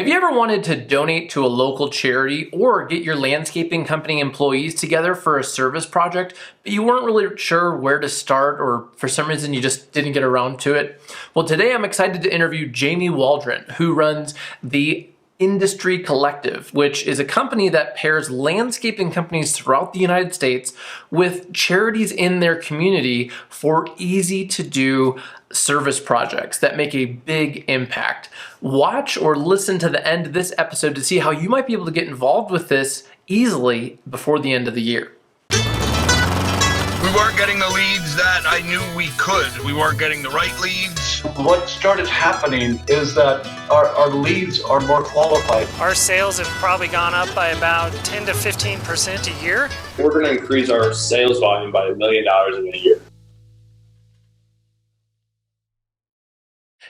Have you ever wanted to donate to a local charity or get your landscaping company employees together for a service project, but you weren't really sure where to start, or for some reason you just didn't get around to it? Well, today I'm excited to interview Jamie Waldron, who runs the Industry Collective, which is a company that pairs landscaping companies throughout the United States with charities in their community for easy to do service projects that make a big impact. Watch or listen to the end of this episode to see how you might be able to get involved with this easily before the end of the year. We weren't getting the leads that I knew we could. We weren't getting the right leads. What started happening is that our leads are more qualified. Our sales have probably gone up by about 10 to 15% a year. We're going to increase our sales volume by $1 million in a year.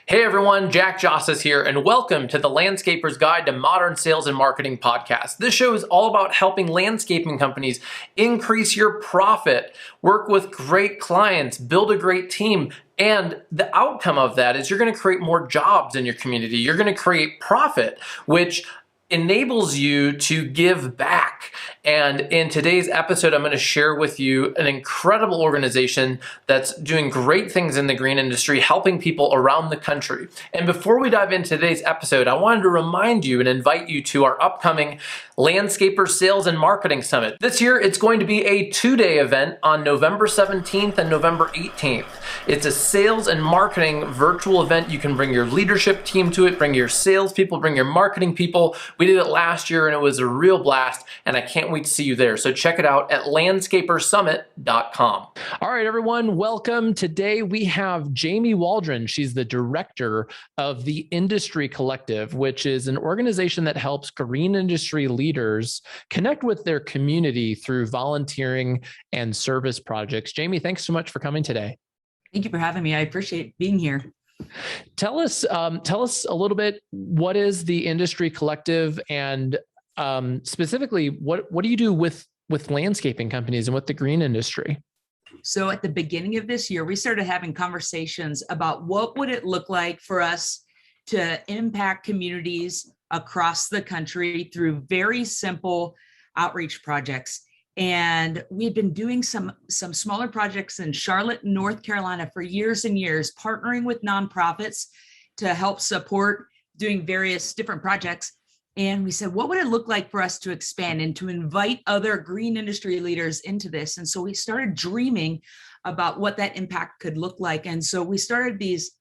Hey everyone, Jack Jostes here, and welcome to the Landscaper's Guide to Modern Sales and Marketing podcast. This show is all about helping landscaping companies increase your profit, work with great clients, build a great team, and the outcome of that is you're going to create more jobs in your community. You're going to create profit, which enables you to give back. And in today's episode, I'm going to share with you an incredible organization that's doing great things in the green industry, helping people around the country. And before we dive into today's episode, I wanted to remind you and invite you to our upcoming Landscaper Sales and Marketing Summit. This year, it's going to be a 2-day event on November 17th and November 18th. It's a sales and marketing virtual event. You can bring your leadership team to it, bring your sales people, bring your marketing people. We did it last year and it was a real blast, and I can't wait to see you there. So check it out at landscapersummit.com. All right, everyone, welcome. Today we have Jamie Waldron. She's the director of the Industry Collective, which is an organization that helps green industry leaders connect with their community through volunteering and service projects. Jamie, thanks so much for coming today. Thank you for having me. I appreciate being here. Tell us a little bit, what is the Industry Collective, and specifically, what do you do with landscaping companies and with the green industry? So at the beginning of this year, we started having conversations about what would it look like for us to impact communities across the country through very simple outreach projects. And we've been doing some smaller projects in Charlotte, North Carolina for years and years, partnering with nonprofits to help support doing various different projects. And we said, what would it look like for us to expand and to invite other green industry leaders into this? And so we started dreaming about what that impact could look like. And so we started these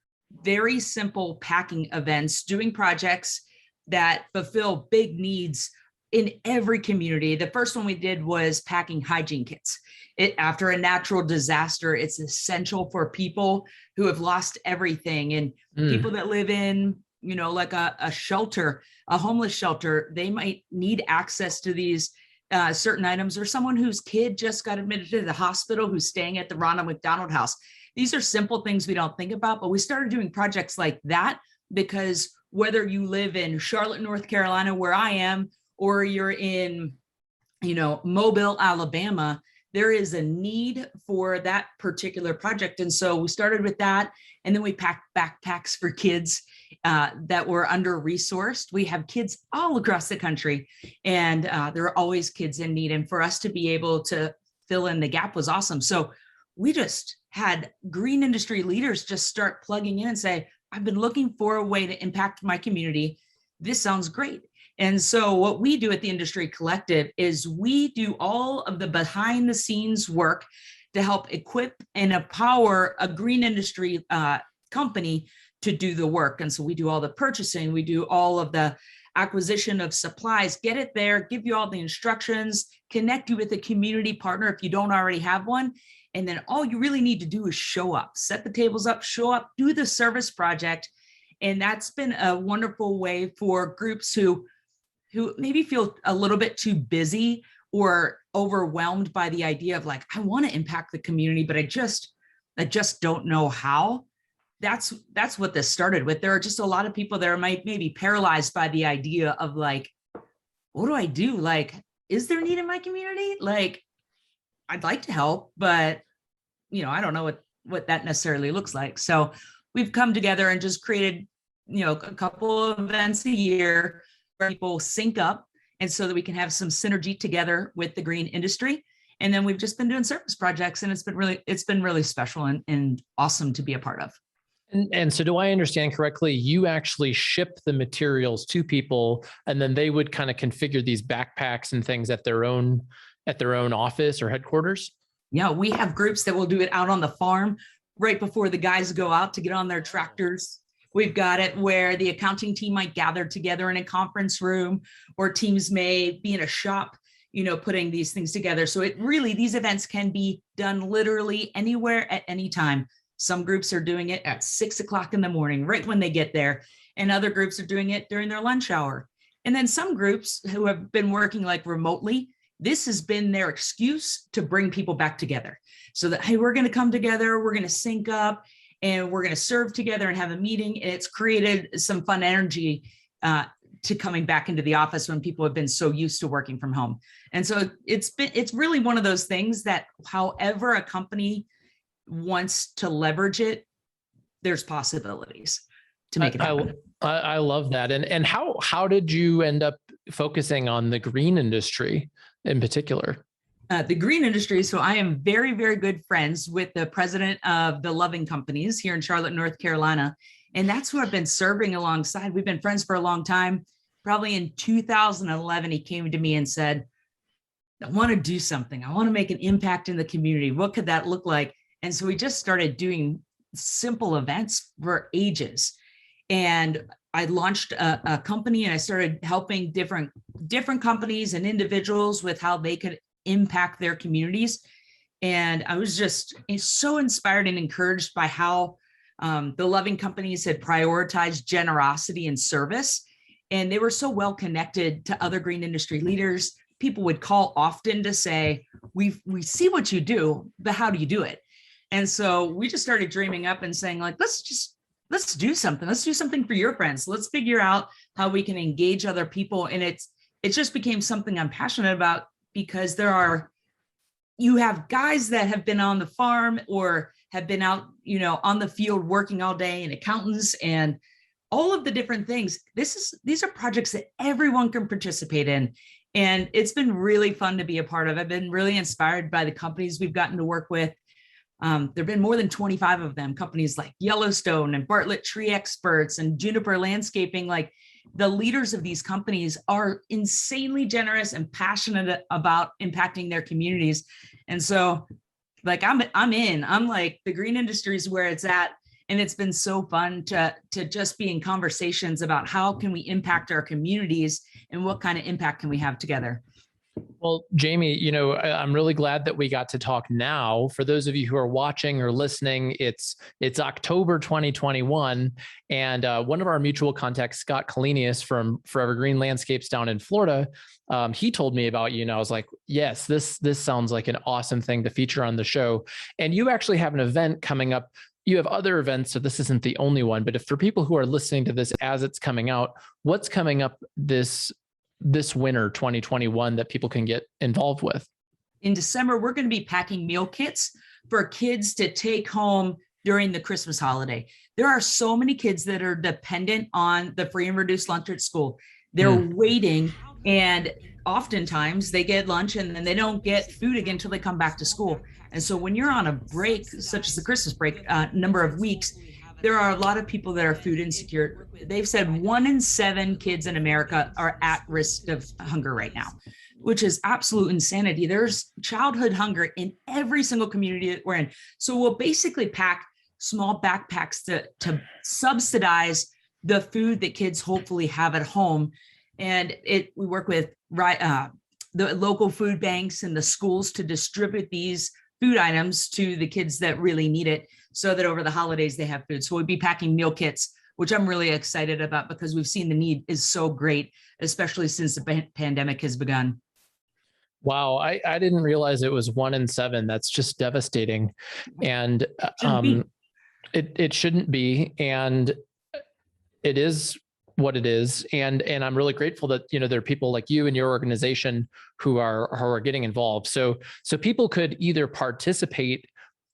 very simple packing events, doing projects that fulfill big needs in every community. The first one we did was packing hygiene kits. After a natural disaster, it's essential for people who have lost everything, and people that live in, like a shelter, a homeless shelter, they might need access to these certain items, or someone whose kid just got admitted to the hospital who's staying at the Ronald McDonald House. These are simple things we don't think about, but we started doing projects like that because whether you live in Charlotte, North Carolina, where I am, or you're in, Mobile, Alabama, there is a need for that particular project. And so we started with that. And then we packed backpacks for kids that were under-resourced. We have kids all across the country, and there are always kids in need. And for us to be able to fill in the gap was awesome. So we just had green industry leaders just start plugging in and say, I've been looking for a way to impact my community. This sounds great. And so what we do at the Industry Collective is we do all of the behind the scenes work to help equip and empower a green industry company to do the work. And so we do all the purchasing, we do all of the acquisition of supplies, get it there, give you all the instructions, connect you with a community partner if you don't already have one. And then all you really need to do is show up, set the tables up, show up, do the service project. And that's been a wonderful way for groups who maybe feel a little bit too busy or overwhelmed by the idea of like, I want to impact the community, but I just don't know how. That's what this started with. There are just a lot of people that might maybe paralyzed by the idea of like, what do I do? Like, is there need in my community? Like, I'd like to help, but I don't know what that necessarily looks like. So we've come together and just created a couple of events a year where people sync up, and so that we can have some synergy together with the green industry. And then we've just been doing service projects, and it's been really special and awesome to be a part of. And so do I understand correctly, you actually ship the materials to people and then they would kind of configure these backpacks and things at their own office or headquarters? Yeah, we have groups that will do it out on the farm right before the guys go out to get on their tractors. We've got it where the accounting team might gather together in a conference room, or teams may be in a shop, putting these things together. So these events can be done literally anywhere at any time. Some groups are doing it at 6 o'clock in the morning, right when they get there. And other groups are doing it during their lunch hour. And then some groups who have been working like remotely, this has been their excuse to bring people back together. So that, hey, we're going to come together, we're going to sync up, and we're going to serve together and have a meeting. And it's created some fun energy to coming back into the office when people have been so used to working from home. And so it's really one of those things that however a company wants to leverage it, there's possibilities to make it happen. I love that. And how did you end up focusing on the green industry in particular? The green industry. So I am very, very good friends with the president of the Loving Companies here in Charlotte, North Carolina. And that's who I've been serving alongside. We've been friends for a long time. Probably in 2011, he came to me and said, I want to do something. I want to make an impact in the community. What could that look like? And so we just started doing simple events for ages. And I launched a company, and I started helping different companies and individuals with how they could impact their communities. And I was just so inspired and encouraged by how the Loving Companies had prioritized generosity and service. And they were so well connected to other green industry leaders. People would call often to say, we see what you do, but how do you do it? And so we just started dreaming up and saying, like, let's do something. Let's do something for your friends. Let's figure out how we can engage other people. And it just became something I'm passionate about, because you have guys that have been on the farm or have been out, on the field working all day, and accountants and all of the different things. These are projects that everyone can participate in. And it's been really fun to be a part of. I've been really inspired by the companies we've gotten to work with. There've been more than 25 of them, companies like Yellowstone and Bartlett Tree Experts and Juniper Landscaping. Like, the leaders of these companies are insanely generous and passionate about impacting their communities. And so, like, I'm like, the green industry is where it's at. And it's been so fun to just be in conversations about how can we impact our communities and what kind of impact can we have together. Well, Jamie, I'm really glad that we got to talk now. For those of you who are watching or listening, it's October 2021, and one of our mutual contacts, Scott Kalenius from Forever Green Landscapes down in Florida, he told me about you, and I was like, yes, this sounds like an awesome thing to feature on the show. And you actually have an event coming up. You have other events, so this isn't the only one. But if for people who are listening to this as it's coming out, what's coming up this winter 2021 that people can get involved with? In December, we're going to be packing meal kits for kids to take home during the Christmas holiday. There are so many kids that are dependent on the free and reduced lunch at school. They're waiting, and oftentimes they get lunch and then they don't get food again until they come back to school. And so when you're on a break, such as the Christmas break, number of weeks, there are a lot of people that are food insecure. They've said 1 in 7 kids in America are at risk of hunger right now, which is absolute insanity. There's childhood hunger in every single community that we're in. So we'll basically pack small backpacks to subsidize the food that kids hopefully have at home. And we work with the local food banks and the schools to distribute these food items to the kids that really need it, so that over the holidays they have food. So we'll be packing meal kits, which I'm really excited about, because we've seen the need is so great, especially since the pandemic has begun. Wow, I didn't realize it was 1 in 7. That's just devastating. And it shouldn't be. And it is what it is. And I'm really grateful that, there are people like you and your organization who are getting involved. So people could either participate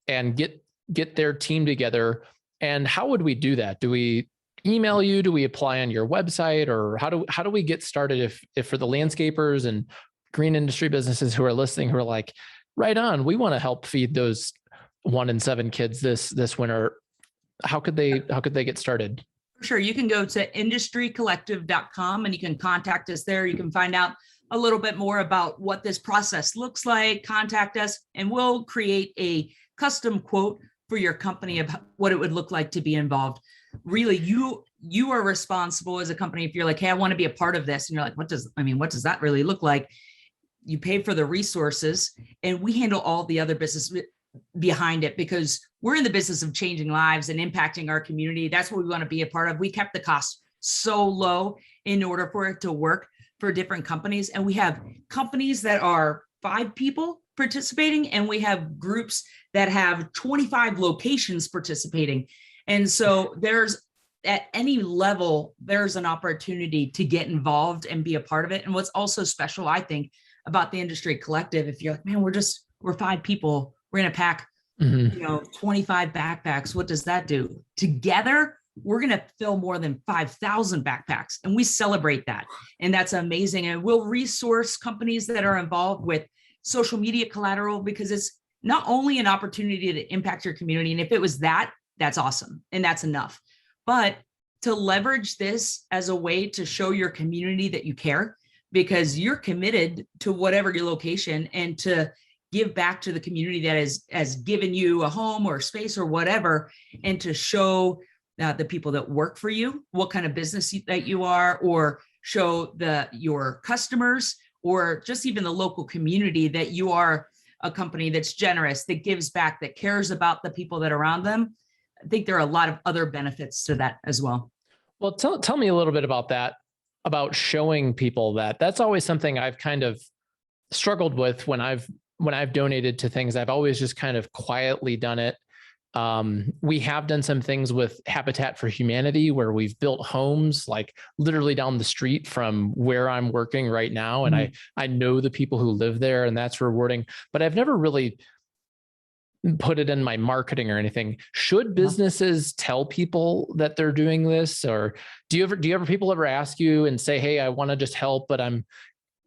and get their team together. And how would we do that? Do we email you? Do we apply on your website, or how do we get started if for the landscapers and green industry businesses who are listening, who are like, right on, we want to help feed those 1 in 7 kids this winter. How could they get started? Sure. You can go to industrycollective.com and you can contact us there. You can find out a little bit more about what this process looks like, contact us, and we'll create a custom quote for your company of what it would look like to be involved. Really, you are responsible as a company. If you're like, hey, I want to be a part of this, and you're like, what does that really look like? You pay for the resources and we handle all the other business behind it, because we're in the business of changing lives and impacting our community. That's what we want to be a part of. We kept the cost so low in order for it to work for different companies. And we have companies that are 5 people participating, and we have groups that have 25 locations participating. And so there's, at any level, there's an opportunity to get involved and be a part of it. And what's also special, I think, about the Industry Collective, if you're like, man, we're 5 people, we're going to pack, 25 backpacks. What does that do? Together, we're going to fill more than 5,000 backpacks, and we celebrate that. And that's amazing. And we'll resource companies that are involved with social media collateral, because it's not only an opportunity to impact your community. And if it was that's awesome. And that's enough. But to leverage this as a way to show your community that you care, because you're committed to whatever your location, and to give back to the community that has given you a home or space or whatever, and to show the people that work for you what kind of business that you are, or show your customers, or just even the local community that you are a company that's generous, that gives back, that cares about the people that are around them. I think there are a lot of other benefits to that as well. Well, tell me a little bit about that, about showing people that. That's always something I've kind of struggled with when I've donated to things. I've always just kind of quietly done it. We have done some things with Habitat for Humanity where we've built homes like literally down the street from where I'm working right now. And I know the people who live there, and that's rewarding, but I've never really put it in my marketing or anything. Should businesses tell people that they're doing this? Or do you ever people ever ask you and say, hey, I want to just help, but I'm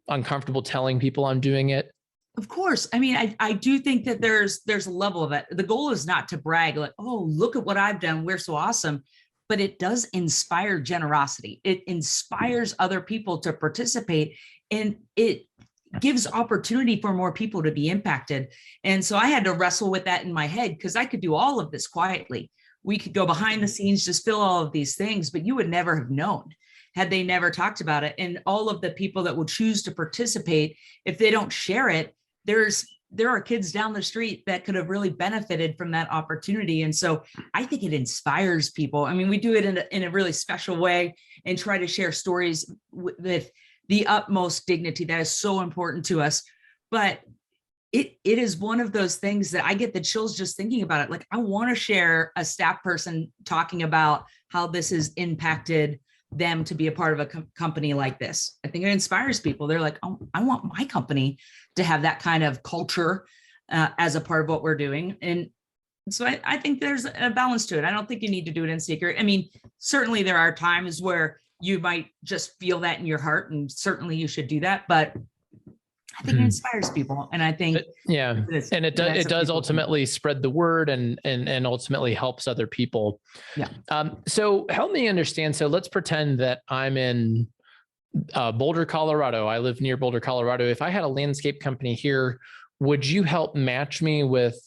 uncomfortable telling people I'm doing it? Of course. I mean, I do think that there's a level of it. The goal is not to brag like, oh, look at what I've done, we're so awesome. But it does inspire generosity. It inspires other people to participate, and it gives opportunity for more people to be impacted. And so I had to wrestle with that in my head, because I could do all of this quietly. We could go behind the scenes, just fill all of these things, but you would never have known had they never talked about it. And all of the people that will choose to participate, if they don't share it, there are kids down the street that could have really benefited from that opportunity. And so I think it inspires people. I mean, we do it in a really special way, and try to share stories with the utmost dignity that is so important to us. But it is one of those things that I get the chills just thinking about it. Like, I want to share a staff person talking about how this has impacted them to be a part of a company like this. I think it inspires people. They're like, oh, I want my company to have that kind of culture as a part of what we're doing. And so I think there's a balance to it. I don't think you need to do it in secret. I mean, certainly there are times where you might just feel that in your heart, and certainly you should do that. But I think it inspires people. And I think, and it does ultimately spread the word and ultimately helps other people. Yeah. So help me understand. So let's pretend that I'm in Boulder, Colorado. I live near Boulder, Colorado. If I had a landscape company here, would you help match me with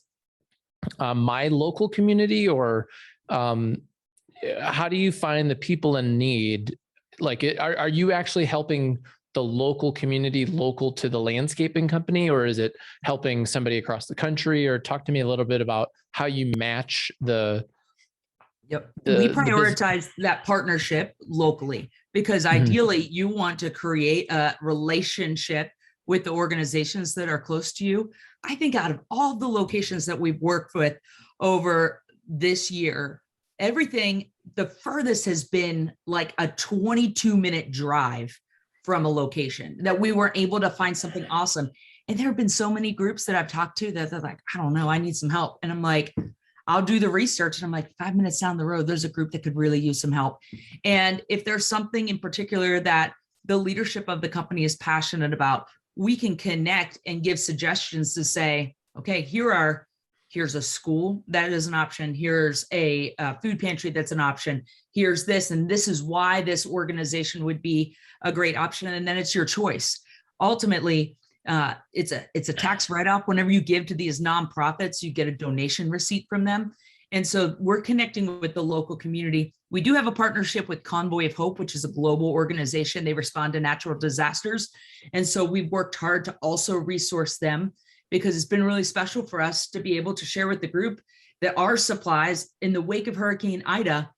my local community, or how do you find the people in need? Like, are you actually helping the local community, local to the landscaping company, or is it helping somebody across the country? Or talk to me a little bit about how you match we prioritize that partnership locally, because ideally you want to create a relationship with the organizations that are close to you. I think out of all the locations that we've worked with over this year, everything, the furthest has been like a 22-minute drive from a location that we were able to find something awesome. And there have been so many groups that I've talked to that they're like, I don't know, I need some help. And I'm like, I'll do the research. And I'm like, 5 minutes down the road, there's a group that could really use some help. And if there's something in particular that the leadership of the company is passionate about, we can connect and give suggestions to say, okay, here's a school that is an option. Here's a food pantry that's an option. Here's this, and this is why this organization would be a great option. And then it's your choice. Ultimately, it's a tax write-off. Whenever you give to these nonprofits, you get a donation receipt from them. And so we're connecting with the local community. We do have a partnership with Convoy of Hope, which is a global organization. They respond to natural disasters. And so we've worked hard to also resource them, because it's been really special for us to be able to share with the group that our supplies in the wake of Hurricane Ida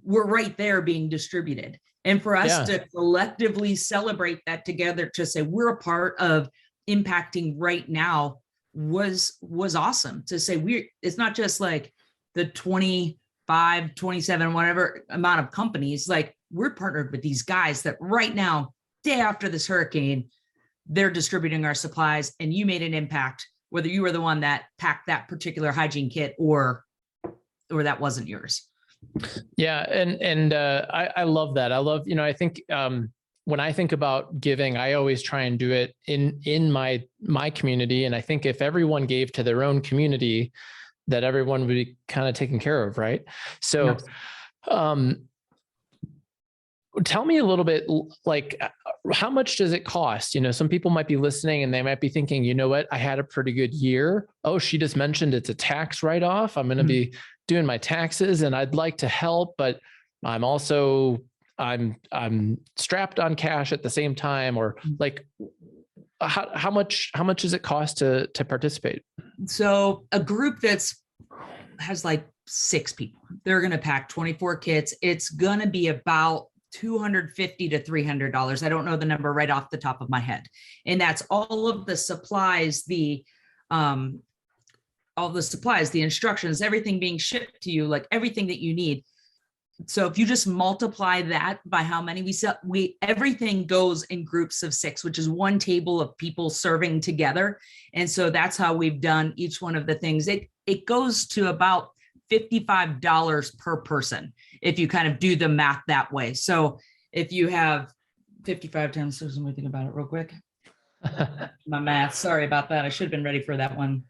were right there being distributed. And for us to collectively celebrate that together, to say we're a part of impacting right now was awesome. To say it's not just like the 25, 27, whatever amount of companies, like we're partnered with these guys that right now, day after this hurricane, they're distributing our supplies, and you made an impact, whether you were the one that packed that particular hygiene kit or that wasn't yours. Yeah. And I love that. I love, I think, when I think about giving, I always try and do it in my community. And I think if everyone gave to their own community, that everyone would be kind of taken care of. Right. So, tell me a little bit, like, how much does it cost? Some people might be listening and they might be thinking, you know what, I had a pretty good year. Oh, she just mentioned it's a tax write-off. I'm going to be doing my taxes and I'd like to help, but I'm strapped on cash at the same time. Or like, how much does it cost to participate? So a group has like 6 people, they're going to pack 24 kits. It's going to be about $250 to $300. I don't know the number right off the top of my head. And that's all of the supplies, the instructions, everything being shipped to you, like everything that you need. So if you just multiply that by how many we sell, everything goes in groups of 6, which is one table of people serving together. And so that's how we've done each one of the things. It goes to about $55 per person if you kind of do the math that way. So if you have 55 times, so let me think about it real quick. My math, sorry about that. I should have been ready for that one.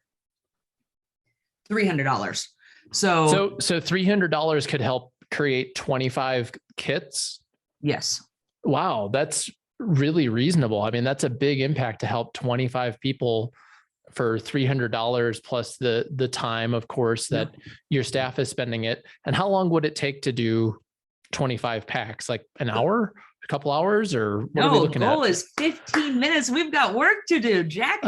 $300. So $300 could help create 25 kits. Yes. Wow. That's really reasonable. I mean, that's a big impact to help 25 people for $300 plus the time, of course, that your staff is spending it. And how long would it take to do 25 packs? Like an hour, a couple hours, or what are we looking at? The goal is 15 minutes. We've got work to do, Jack.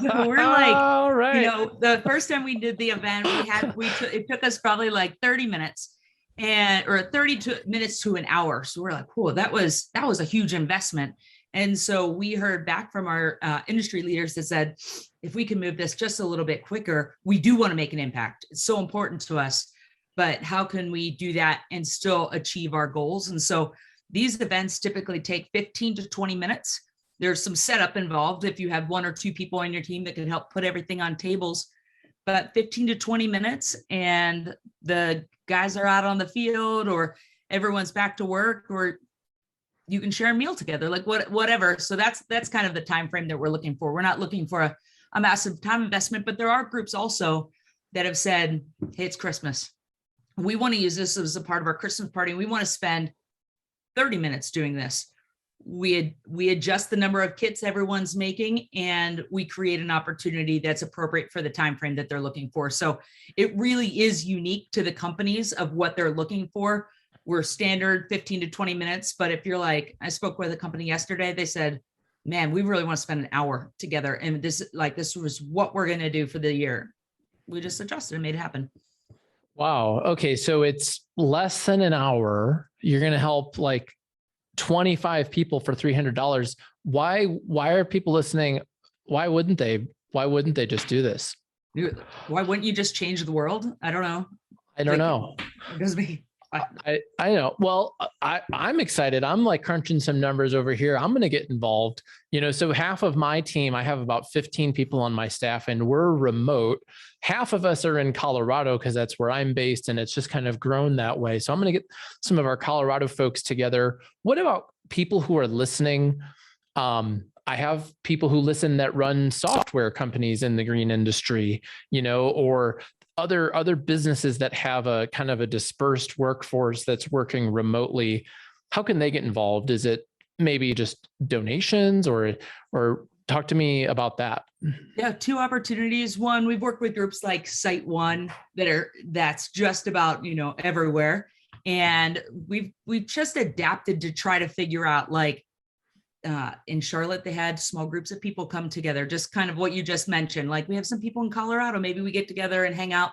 We're like, all right. The first time we did the event, it took us probably like 30 minutes or 32 minutes to an hour. So we're like, whoa, that was a huge investment. And so we heard back from our industry leaders that said, if we can move this just a little bit quicker, we do want to make an impact. It's so important to us, but how can we do that and still achieve our goals? And so these events typically take 15 to 20 minutes. There's some setup involved if you have 1 or 2 people on your team that can help put everything on tables, but 15 to 20 minutes and the guys are out on the field or everyone's back to work, or you can share a meal together, like whatever. So that's kind of the time frame that we're looking for. We're not looking for a massive time investment, but there are groups also that have said, hey, it's Christmas. We want to use this as a part of our Christmas party. We want to spend 30 minutes doing this. We adjust the number of kits everyone's making, and we create an opportunity that's appropriate for the time frame that they're looking for. So it really is unique to the companies of what they're looking for. We're standard 15 to 20 minutes. But if you're like, I spoke with a company yesterday, they said, man, we really want to spend an hour together. And this was what we're going to do for the year. We just adjusted and made it happen. Wow. Okay. So it's less than an hour. You're going to help like 25 people for $300. Why are people listening? Why wouldn't they just do this? Why wouldn't you just change the world? I don't know. I don't know. It doesn't make I know. Well, I'm excited. I'm like crunching some numbers over here. I'm going to get involved. So half of my team, I have about 15 people on my staff, and we're remote. Half of us are in Colorado because that's where I'm based, and it's just kind of grown that way. So I'm going to get some of our Colorado folks together. What about people who are listening? I have people who listen that run software companies in the green industry, or other businesses that have a kind of a dispersed workforce that's working remotely. How can they get involved? Is it maybe just donations or talk to me about that? Yeah, two opportunities. One, we've worked with groups like Site One that's just about, everywhere. And we've just adapted to try to figure out, like, in Charlotte, they had small groups of people come together, just kind of what you just mentioned. Like, we have some people in Colorado, maybe we get together and hang out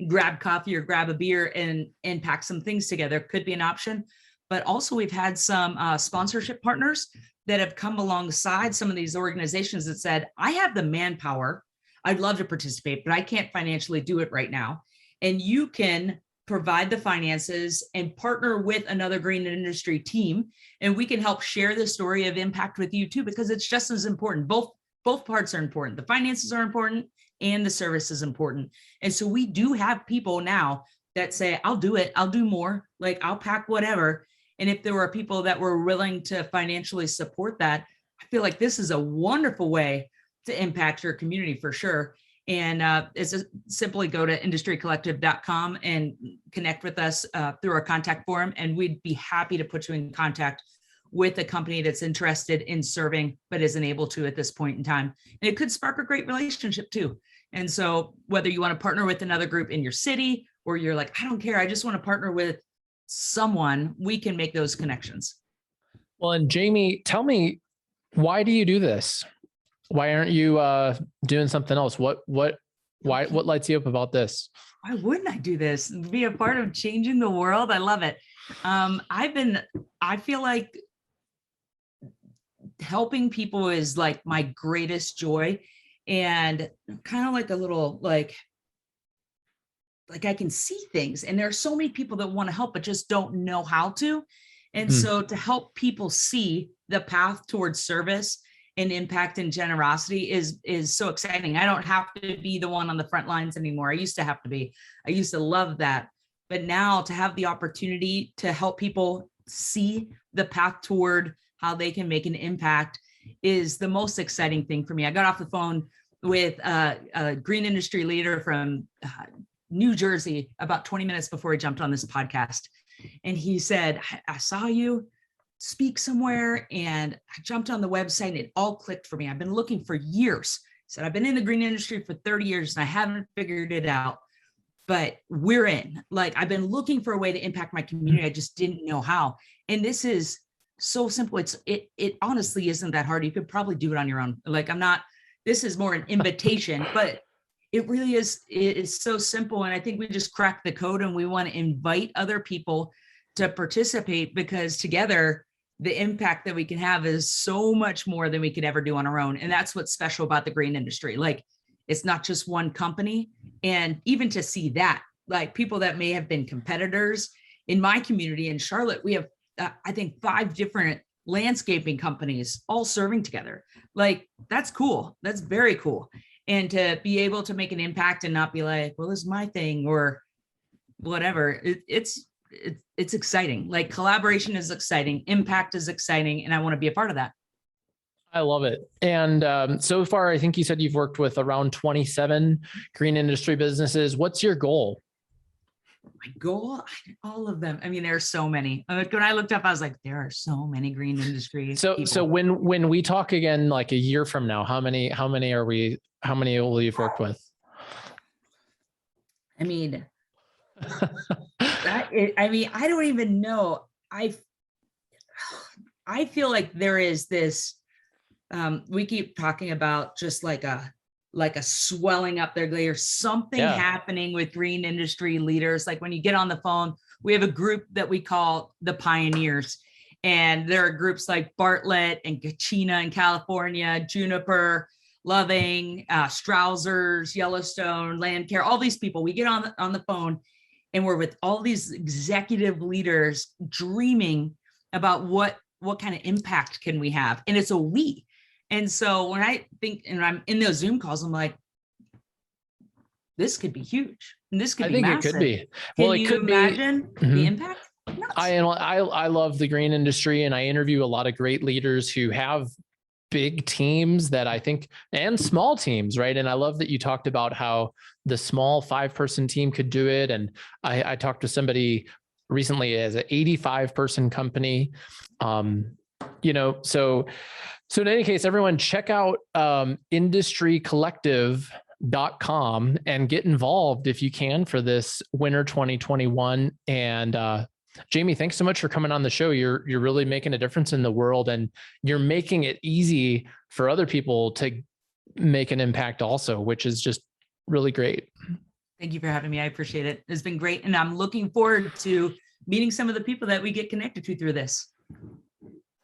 grab coffee or grab a beer and pack some things together. Could be an option. But also we've had some sponsorship partners that have come alongside some of these organizations that said, I have the manpower, I'd love to participate, but I can't financially do it right now. And you can provide the finances and partner with another green industry team, and we can help share the story of impact with you too, because it's just as important. Both parts are important. The finances are important and the service is important. And so we do have people now that say, I'll do it, I'll do more, like I'll pack whatever. And if there were people that were willing to financially support that, I feel like this is a wonderful way to impact your community for sure. And simply go to industrycollective.com and connect with us through our contact form. And we'd be happy to put you in contact with a company that's interested in serving, but isn't able to at this point in time. And it could spark a great relationship too. And so whether you want to partner with another group in your city, or you're like, I don't care, I just want to partner with someone, we can make those connections. Well, and Jamie, tell me, why do you do this? Why aren't you doing something else? What lights you up about this? Why wouldn't I do this? Be a part of changing the world. I love it. I feel like helping people is like my greatest joy, and kind of like a little, like I can see things, and there are so many people that want to help, but just don't know how to. And so to help people see the path towards service and impact and generosity is so exciting. I don't have to be the one on the front lines anymore. I used to have to be. I used to love that. But now to have the opportunity to help people see the path toward how they can make an impact is the most exciting thing for me. I got off the phone with a green industry leader from New Jersey about 20 minutes before he jumped on this podcast. And he said, I saw you speak somewhere and I jumped on the website and it all clicked for me. I've been looking for years. He said, I've been in the green industry for 30 years and I haven't figured it out, but we're in. Like, I've been looking for a way to impact my community. I just didn't know how. And this is so simple. It honestly isn't that hard. You could probably do it on your own. Like, this is more an invitation, but it really is. It's so simple. And I think we just cracked the code, and we want to invite other people to participate, because together the impact that we can have is so much more than we could ever do on our own. And that's what's special about the green industry. Like, it's not just one company. And even to see that, like, people that may have been competitors in my community in Charlotte, we have, I think, 5 different landscaping companies all serving together. Like, that's cool. That's very cool. And to be able to make an impact and not be like, well, this is my thing or whatever. It's exciting. Like, collaboration is exciting. Impact is exciting. And I want to be a part of that. I love it. And so far, I think you said you've worked with around 27 green industry businesses. What's your goal? My goal, all of them. I mean, there are so many. When I looked up, I was like, there are so many green industry people. So when we talk again, like a year from now, how many will you've worked with? I mean, I don't even know. I feel like there is this, we keep talking about just like a swelling up there. There's something happening with green industry leaders. Like, when you get on the phone, we have a group that we call the Pioneers. And there are groups like Bartlett and Kachina in California, Juniper, Loving, Strausers, Yellowstone, Land Care, all these people. We get on the phone and we're with all these executive leaders dreaming about what kind of impact can we have, and it's a we. And so when I think, and I'm in those Zoom calls, I'm like, this could be huge, and this could be massive. It could be. Can you imagine the impact? Nuts. I love the green industry, and I interview a lot of great leaders who have big teams that I think, and small teams, right? And I love that you talked about how the small 5-person team could do it. And I talked to somebody recently as an 85-person company. You know, so in any case, everyone check out industrycollective.com and get involved if you can for this winter 2021. And Jamie, thanks so much for coming on the show. You're really making a difference in the world, and you're making it easy for other people to make an impact also, which is just really great. Thank you for having me. I appreciate it. It's been great. And I'm looking forward to meeting some of the people that we get connected to through this.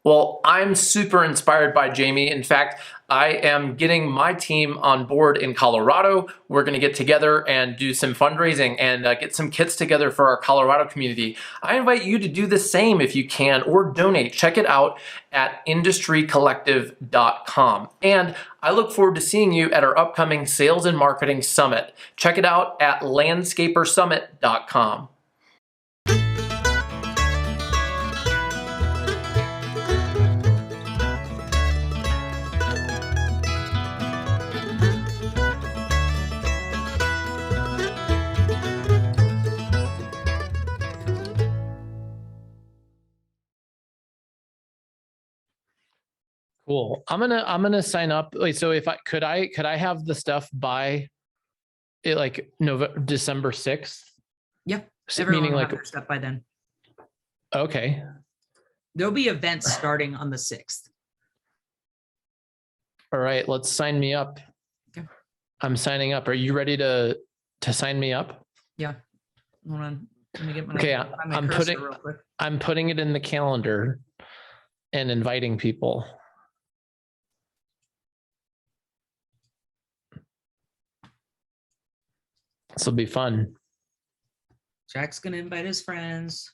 Well, I'm super inspired by Jamie. In fact, I am getting my team on board in Colorado. We're going to get together and do some fundraising and get some kits together for our Colorado community. I invite you to do the same if you can, or donate. Check it out at industrycollective.com. And I look forward to seeing you at our upcoming Sales and Marketing Summit. Check it out at landscapersummit.com. Cool. I'm gonna sign up. Wait, so if could I have the stuff by it like December 6th? Yeah. Meaning will like have their stuff by then. Okay. There'll be events starting on the 6th. All right, let's sign me up. Okay. I'm signing up. Are you ready to sign me up? Yeah. Hold on. Let me get my I'm putting it in the calendar and inviting people. This will be fun. Jack's going to invite his friends.